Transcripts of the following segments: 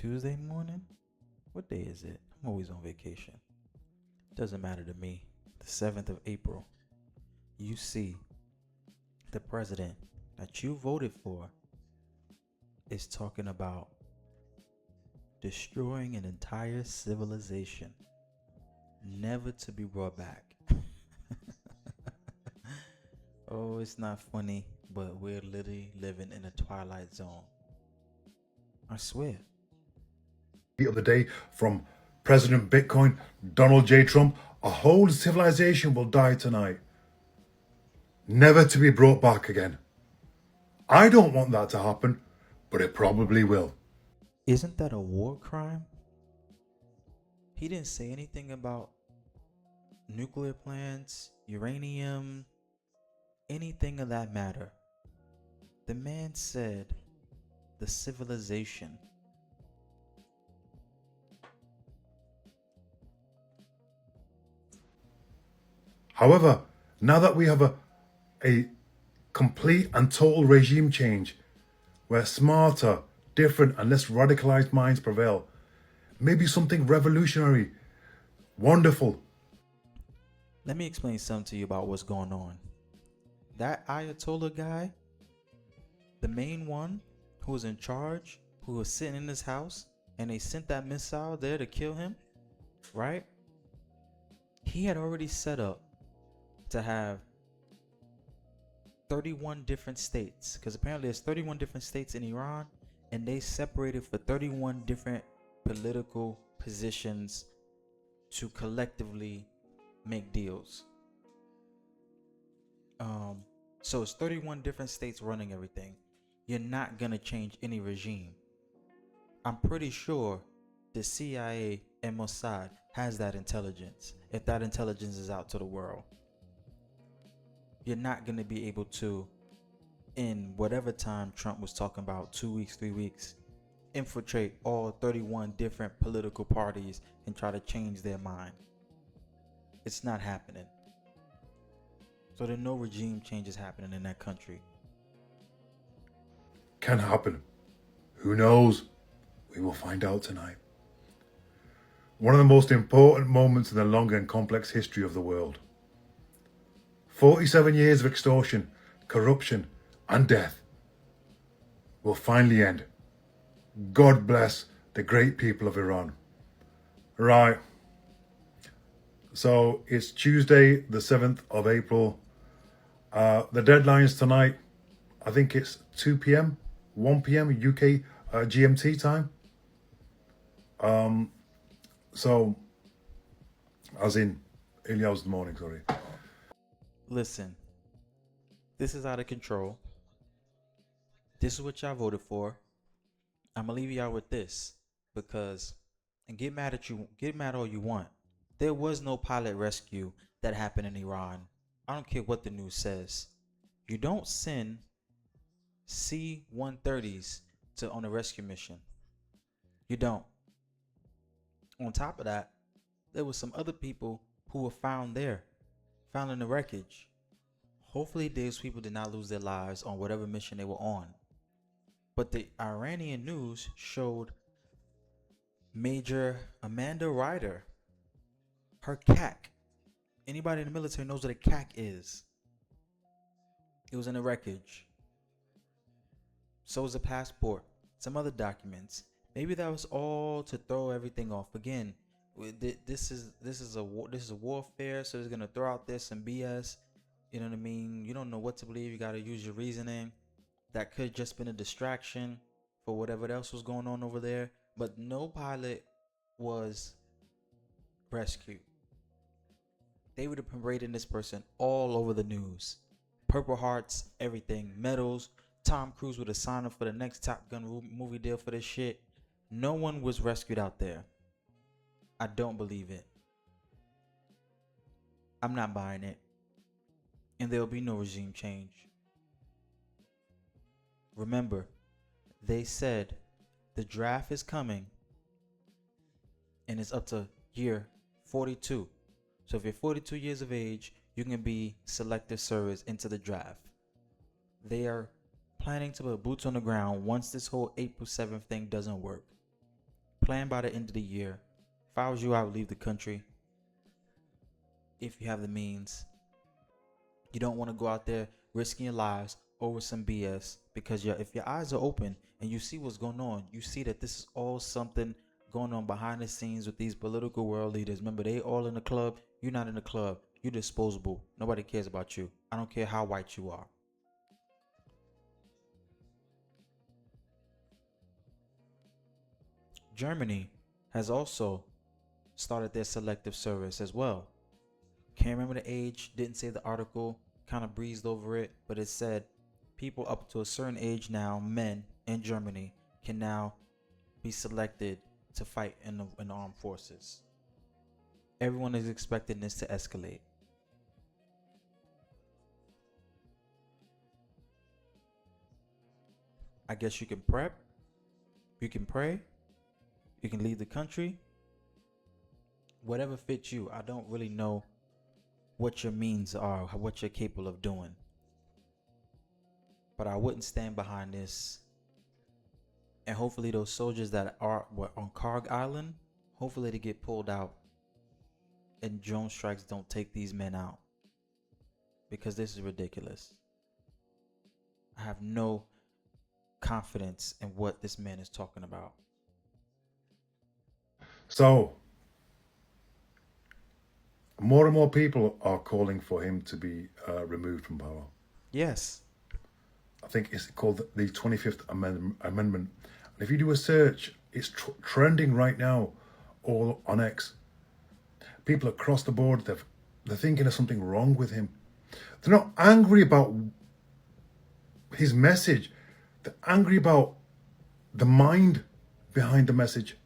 Tuesday morning? What day is it? I'm always on vacation. Doesn't matter to me. The 7th of April. You see, the president that you voted for is talking about destroying an entire civilization, never to be brought back. Oh, it's not funny, but we're literally living in a twilight zone. I swear. The other day from President Bitcoin, Donald J. Trump, a whole civilization will die tonight, never to be brought back again. I don't want that to happen, but it probably will. Isn't that a war crime? He didn't say anything about nuclear plants, uranium, anything of that matter. The man said the civilization. However, now that we have a complete and total regime change, where smarter, different, and less radicalized minds prevail, maybe something revolutionary, wonderful. Let me explain something to you about what's going on. That Ayatollah guy, the main one who was in charge, who was sitting in his house, and they sent that missile there to kill him, right? He had already set up to have 31 different states, because apparently there's 31 different states in Iran, and they separated for 31 different political positions to collectively make deals. So it's 31 different states running everything. You're not gonna change any regime. I'm pretty sure the CIA and Mossad has that intelligence. If that intelligence is out to the world, you're not gonna be able to, in whatever time Trump was talking about, 2 weeks, 3 weeks, infiltrate all 31 different political parties and try to change their mind. It's not happening. So there are no regime changes happening in that country. Can happen. Who knows? We will find out tonight. One of the most important moments in the long and complex history of the world. 47 years of extortion, corruption, and death will finally end. God bless the great people of Iran. Right. So it's Tuesday, the 7th of April. The deadline's tonight. I think it's 2 p.m., 1 p.m. UK GMT time. So, as in early hours of the morning, sorry. Listen, this is out of control. This is what y'all voted for. I'm gonna leave y'all with this, because, and get mad all you want. There was no pilot rescue that happened in Iran. I don't care what the news says. You don't send C-130s on a rescue mission. You don't. On top of that, there was some other people who were found in the wreckage. Hopefully those people did not lose their lives on whatever mission they were on. But the Iranian news showed Major Amanda Ryder, her CAC. Anybody in the military knows what a CAC is. It was in the wreckage. So was a passport, some other documents. Maybe that was all to throw everything off. Again, this is a warfare, so it's gonna throw out there some BS. You know what I mean? You don't know what to believe. You gotta use your reasoning. That could just been a distraction for whatever else was going on over there. But no pilot was rescued. They would have parading this person all over the news. Purple Hearts, everything, medals. Tom Cruise would have signed up for the next Top Gun movie deal for this shit. No one was rescued out there. I don't believe it. I'm not buying it. And there will be no regime change. Remember, they said the draft is coming and it's up to year 42. So if you're 42 years of age, you can be selective service into the draft. They are planning to put boots on the ground once this whole April 7th thing doesn't work. Plan by the end of the year. If I was you, I would leave the country if you have the means. You don't want to go out there risking your lives over some BS, because if your eyes are open and you see what's going on, you see that this is all something going on behind the scenes with these political world leaders. Remember, they all in the club. You're not in the club. You're disposable. Nobody cares about you. I don't care how white you are. Germany has also started their selective service as well. Can't remember the age, didn't say the article, kind of breezed over it, but it said people up to a certain age now, men in Germany, can now be selected to fight in the armed forces. Everyone is expecting this to escalate. I guess you can prep, you can pray, you can leave the country, whatever fits you. I don't really know what your means are, what you're capable of doing. But I wouldn't stand behind this. And hopefully those soldiers that are on Karg Island, hopefully they get pulled out and drone strikes don't take these men out. Because this is ridiculous. I have no confidence in what this man is talking about. So, more and more people are calling for him to be removed from power. Yes. I think it's called the 25th Amendment. And if you do a search, it's trending right now, all on X. People across the board, they're thinking there's something wrong with him. They're not angry about his message. They're angry about the mind behind the message.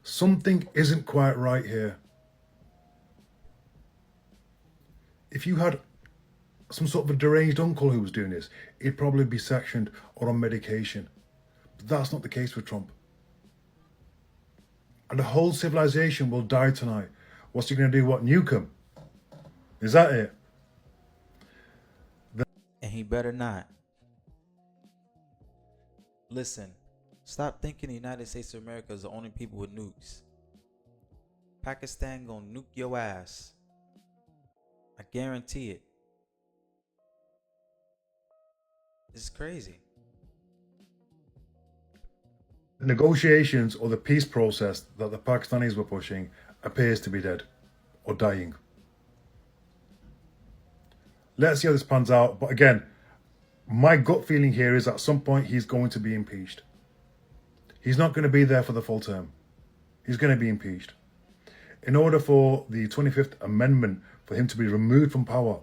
Something isn't quite right here. If you had some sort of a deranged uncle who was doing this, he'd probably be sectioned or on medication. But that's not the case with Trump. And the whole civilization will die tonight. What's he going to do? What, nuke him? Is that it? And he better not. Listen, stop thinking the United States of America is the only people with nukes. Pakistan gonna nuke your ass. I guarantee it. It's crazy. The negotiations or the peace process that the Pakistanis were pushing appears to be dead or dying. Let's see how this pans out. But again, my gut feeling here is at some point he's going to be impeached. He's not going to be there for the full term. He's going to be impeached. In order for the 25th Amendment, for him to be removed from power,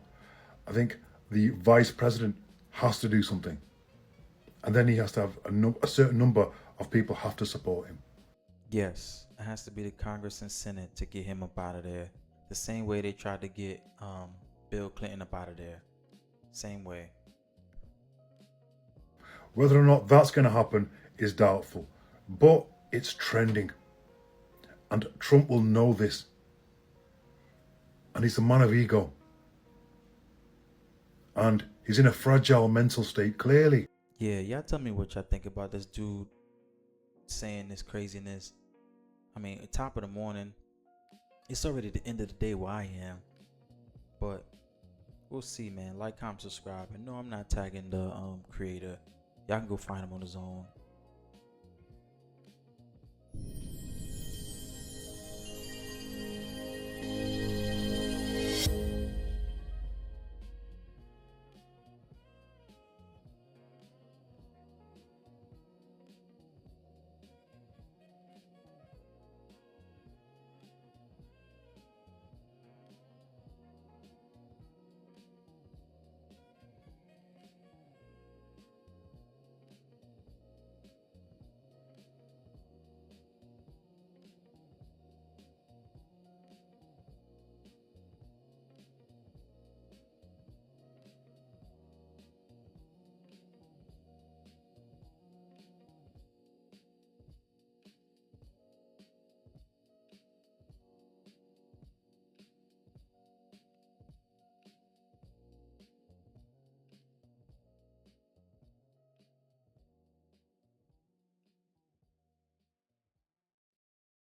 I think the vice president has to do something. And then he has to have a certain number of people have to support him. Yes, it has to be the Congress and Senate to get him up out of there. The same way they tried to get Bill Clinton up out of there. Same way. Whether or not that's going to happen is doubtful. But it's trending. And Trump will know this. And he's a man of ego. And he's in a fragile mental state, clearly. Yeah, y'all tell me what y'all think about this dude saying this craziness. I mean, at top of the morning, it's already the end of the day where I am. But we'll see, man. Like, comment, subscribe. And no, I'm not tagging the creator. Y'all can go find him on his own.